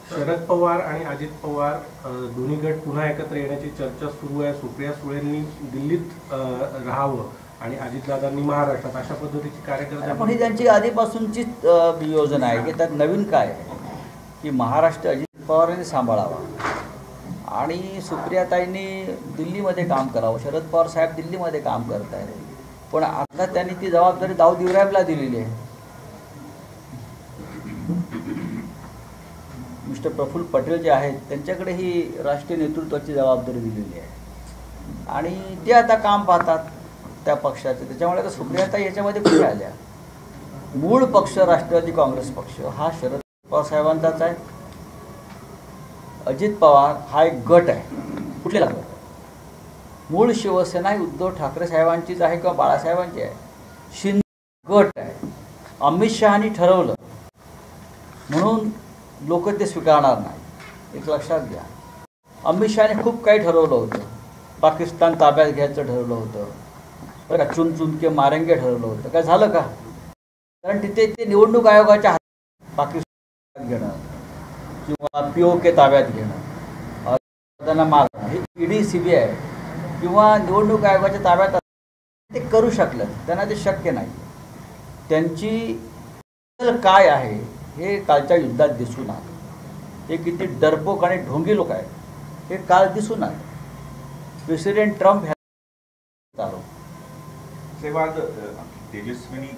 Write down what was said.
शरद पवार आणि अजित पवार दोन्ही गट पुन्हा एकत्र येण्याची चर्चा सुरू आहे। सुप्रिया सुळेंनी दिल्लीत राहावं आणि अजितदादांनी महाराष्ट्रात, अशा पद्धतीची कार्यकर्ते। पण ही त्यांची आधीपासूनची योजना आहे की त्यात नवीन काय आहे की महाराष्ट्र अजित पवारांनी सांभाळावा आणि सुप्रियाताईंनी दिल्लीमध्ये काम करावं। शरद पवार साहेब दिल्लीमध्ये काम करत आहेत, पण आता त्यांनी ती जबाबदारी दाऊद इब्राहिमला दिलेली आहे। मिस्टर प्रफुल्ल पटेल जे आहेत त्यांच्याकडे ही राष्ट्रीय नेतृत्वाची जबाबदारी दिलेली आहे आणि ते आता काम पाहतात त्या पक्षाचे। त्याच्यामुळे आता सुप्रियाताई याच्यामध्ये कुठे आल्या? मूळ पक्ष राष्ट्रवादी काँग्रेस पक्ष हा शरद पवार साहेबांचाच आहे। अजित पवार हा एक गट आहे, कुठलेला गट? मूळ शिवसेना ही उद्धव ठाकरे साहेबांचीच आहे किंवा बाळासाहेबांची आहे। शिंदे गट आहे। अमित शहानी ठरवलं म्हणून लोक ते स्वीकारणार नाही, एक लक्षात घ्या। अमित शहाने खूप काही ठरवलं होतं, पाकिस्तान ताब्यात घ्यायचं ठरवलं होतं, बरं का, चुन चुन के मारेंगे ठरवलं होतं। काय झालं का? कारण तिथे ते निवडणूक आयोगाच्या हातात पाकिस्तान घेणं किंवा POK ताब्यात घेणं, त्यांना मारणं, हे ED CBI किंवा निवडणूक आयोगाच्या ताब्यात ते करू शकलं, त्यांना ते शक्य नाही। त्यांची काय आहे हे कालच्या युद्धात दिसून आलं। हे किती डरपोक आणि ढोंगी लोक आहेत हे काल दिसून आलं। प्रेसिडेंट ट्रम्प ह्या तेजस्विनी